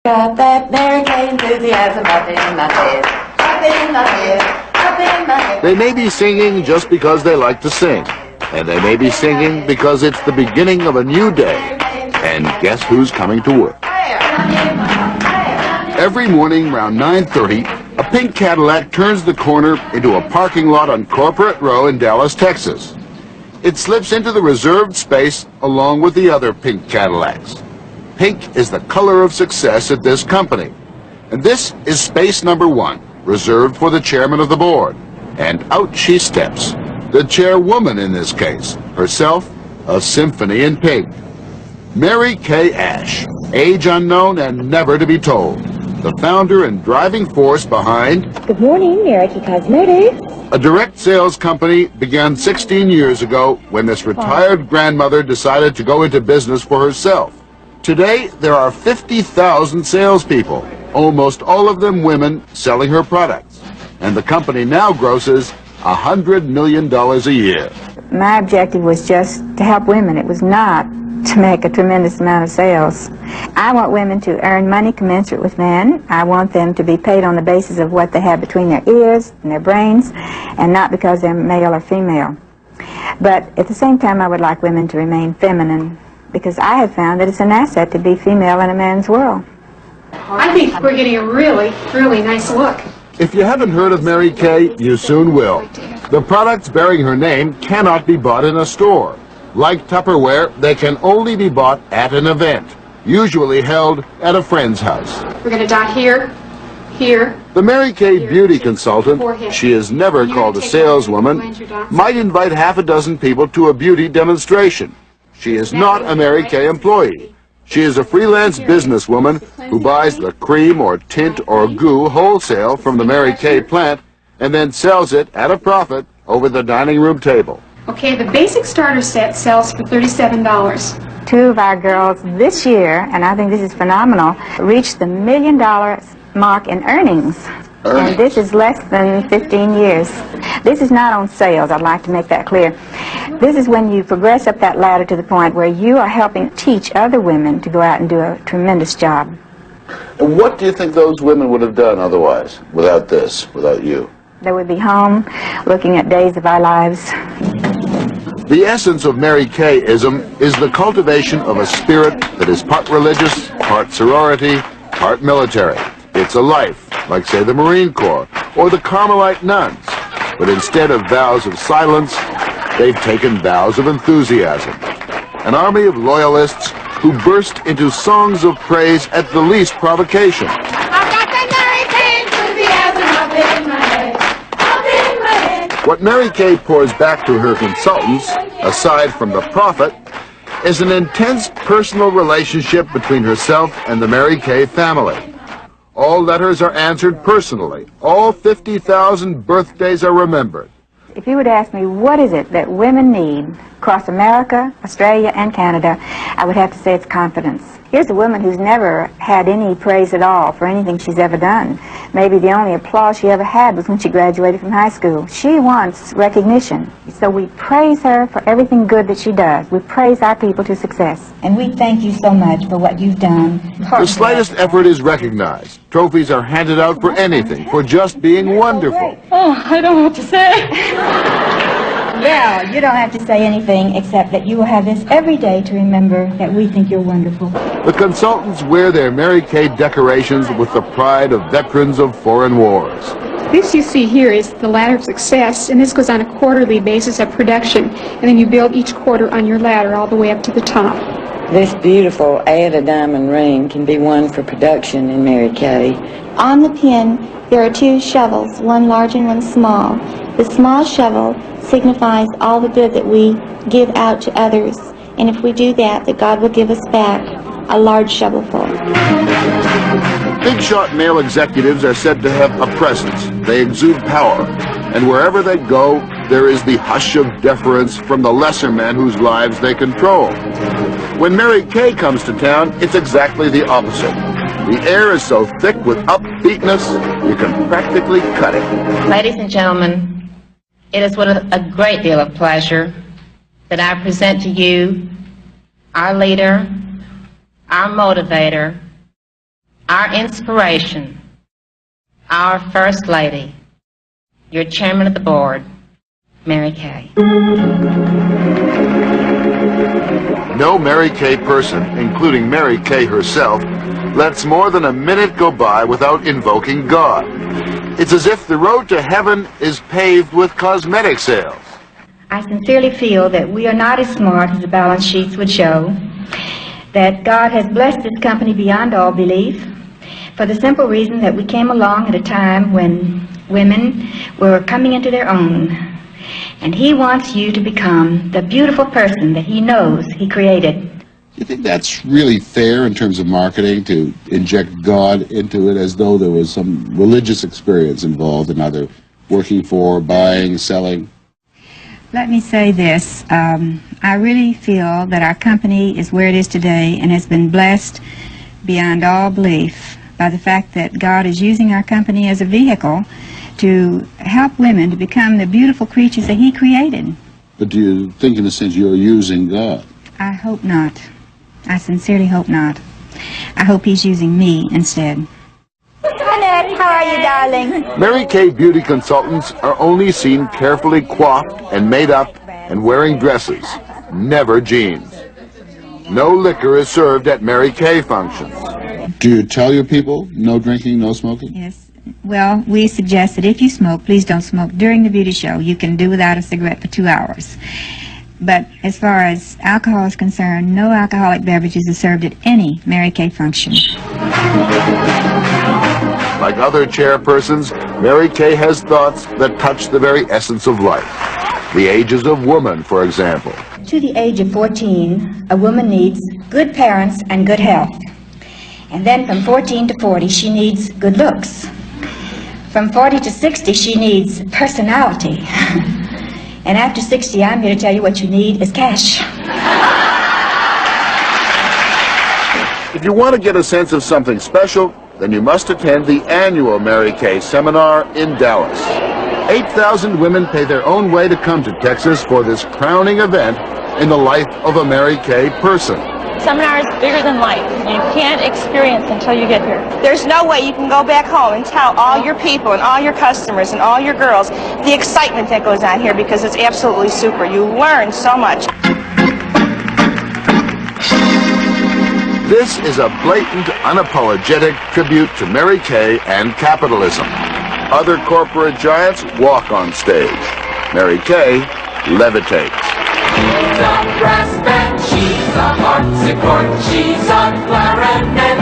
Got that Mary Kay enthusiasm up in my head, up in my head, up in my head. They may be singing just because they like to sing, and they may be singing because it's the beginning of a new day. And guess who's coming to work? Every morning around 9:30, a pink Cadillac turns the corner into a parking lot on Corporate Row in Dallas, Texas. It slips into the reserved space along with the other pink Cadillacs. Pink is the color of success at this company. And this is space number 1, reserved for the chairman of the board. And out she steps, the chairwoman in this case, herself a symphony in pink. Mary Kay Ash, age unknown and never to be told, the founder and driving force behind Good morning, Mary Kay Cosmetics. a direct sales company began 16 years ago when this retired grandmother decided to go into business for herself. Today, there are 50,000 salespeople, almost all of them women, selling her products. And the company now grosses $100 million a year. My objective was just to help women. It was not to make a tremendous amount of sales. I want women to earn money commensurate with men. I want them to be paid on the basis of what they have between their ears and their brains, and not because they're male or female. But at the same time, I would like women to remain feminine, because I have found that it's an asset to be female in a man's world. I think we're getting a really, really nice look. If you haven't heard of Mary Kay, you soon will. The products bearing her name cannot be bought in a store. Like Tupperware, they can only be bought at an event, usually held at a friend's house. We're going to dot here, here. The Mary Kay beauty consultant, she is never called a saleswoman, might invite half a dozen people to a beauty demonstration. She is not a Mary Kay employee. She is a freelance businesswoman who buys the cream or tint or goo wholesale from the Mary Kay plant and then sells it at a profit over the dining room table. Okay, the basic starter set sells for $37. 2 of our girls this year, and I think this is phenomenal, reached the $1 million mark in earnings. And this is less than 15 years. This is not on sales, I'd like to make that clear. This is when you progress up that ladder to the point where you are helping teach other women to go out and do a tremendous job. And what do you think those women would have done otherwise, without this, without you? They would be home looking at days of our lives. The essence of Mary Kay-ism is the cultivation of a spirit that is part religious, part sorority, part military. It's a life, like say the Marine Corps or the Carmelite nuns. But instead of vows of silence, they've taken vows of enthusiasm. An army of loyalists who burst into songs of praise at the least provocation. I've got that Mary Kay enthusiasm up in my head, up in my head. What Mary Kay pours back to her consultants, aside from the profit, is an intense personal relationship between herself and the Mary Kay family. All letters are answered personally. All 50,000 birthdays are remembered. If you would ask me what is it that women need across America, Australia, and Canada, I would have to say it's confidence. Here's a woman who's never had any praise at all for anything she's ever done. Maybe the only applause she ever had was when she graduated from high school. She wants recognition. So we praise her for everything good that she does. We praise our people to success. And we thank you so much for what you've done. The slightest effort is recognized. Trophies are handed out for anything, for just being wonderful. Oh, I don't know what to say. Well, you don't have to say anything except that you will have this every day to remember that we think you're wonderful. The consultants wear their Mary Kay decorations with the pride of veterans of foreign wars. This you see here is the ladder of success, and this goes on a quarterly basis of production, and then you build each quarter on your ladder all the way up to the top. This beautiful Ada diamond ring can be won for production in Mary Kay. On the pin, there are 2 shovels, one large and one small. The small shovel signifies all the good that we give out to others, and if we do that, that God will give us back a large shovelful. Big shot male executives are said to have a presence. They exude power, and wherever they go, there is the hush of deference from the lesser men whose lives they control. When Mary Kay comes to town, it's exactly the opposite. The air is so thick with upbeatness, you can practically cut it. Ladies and gentlemen, it is with a great deal of pleasure that I present to you our leader, our motivator, our our inspiration, our First Lady, your Chairman of the Board, Mary Kay. No Mary Kay person, including Mary Kay herself, lets more than a minute go by without invoking God. It's as if the road to heaven is paved with cosmetic sales. I sincerely feel that we are not as smart as the balance sheets would show, that God has blessed this company beyond all belief, for the simple reason that we came along at a time when women were coming into their own. And He wants you to become the beautiful person that He knows He created. Do you think that's really fair in terms of marketing, to inject God into it as though there was some religious experience involved in either working for, buying, selling? Let me say this. I really feel that our company is where it is today and has been blessed beyond all belief by the fact that God is using our company as a vehicle to help women to become the beautiful creatures that He created. But do you think, in a sense, you're using God? I hope not. I sincerely hope not. I hope He's using me instead. Annette, how are you, darling? Mary Kay beauty consultants are only seen carefully coiffed and made up and wearing dresses, never jeans. No liquor is served at Mary Kay functions. Do you tell your people no drinking, no smoking? Yes. Well, we suggest that if you smoke, please don't smoke during the beauty show. You can do without a cigarette for 2 hours. But as far as alcohol is concerned, no alcoholic beverages are served at any Mary Kay function. Like other chairpersons, Mary Kay has thoughts that touch the very essence of life. The ages of woman, for example. To the age of 14, a woman needs good parents and good health. And then from 14 to 40, she needs good looks. From 40 to 60, she needs personality. And after 60, I'm here to tell you what you need is cash. If you want to get a sense of something special, then you must attend the annual Mary Kay seminar in Dallas. 8,000 women pay their own way to come to Texas for this crowning event in the life of a Mary Kay person. Seminar is bigger than life. You can't experience until you get here. There's no way you can go back home and tell all your people and all your customers and all your girls the excitement that goes on here, because it's absolutely super. You learn so much. This is a blatant, unapologetic tribute to Mary Kay and capitalism. Other corporate giants walk on stage. Mary Kay levitates. She's a brass band, she's a harpsichord, she's a clarinet.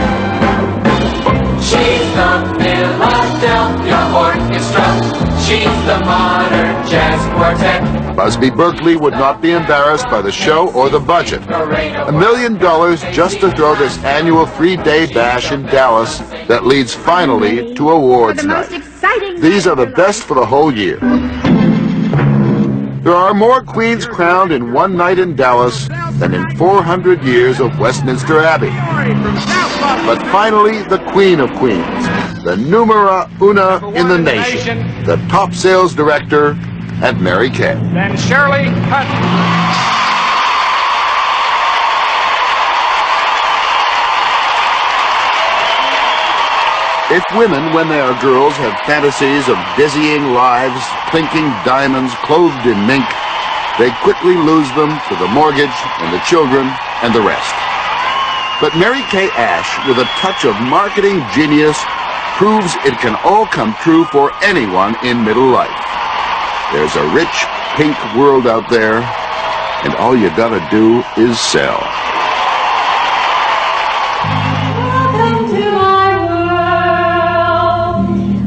She's the Philadelphia Orchestra, she's the modern jazz quartet. Busby Berkeley would not be embarrassed by the show or the budget. $1 million just to throw this annual 3-day bash in Dallas that leads finally to awards night. These are the best for the whole year. There are more queens crowned in one night in Dallas than in 400 years of Westminster Abbey. But finally, the Queen of Queens, the numera una in the nation, the top sales director at Mary Kay. Then Shirley Hutton. If women, when they are girls, have fantasies of dizzying lives, clinking diamonds, clothed in mink, they quickly lose them to the mortgage and the children and the rest. But Mary Kay Ash, with a touch of marketing genius, proves it can all come true for anyone in middle life. There's a rich, pink world out there, and all you gotta do is sell.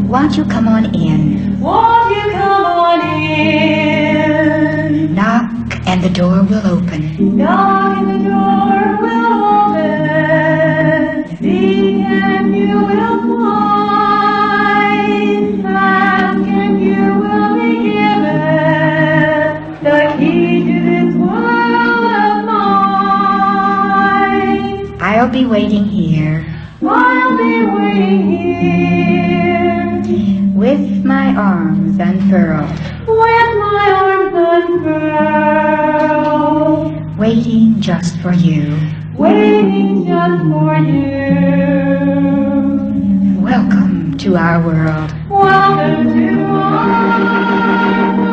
Won't you come on in? Won't you come on in? Knock and the door will open. Knock and the door will open. Seek and you will find. Ask and you will be given the key to this world of mine. I'll be waiting here. I'll be waiting here. With my arms unfurled. With my arms unfurled. Waiting just for you. Waiting just for you. to our world. Welcome to our world.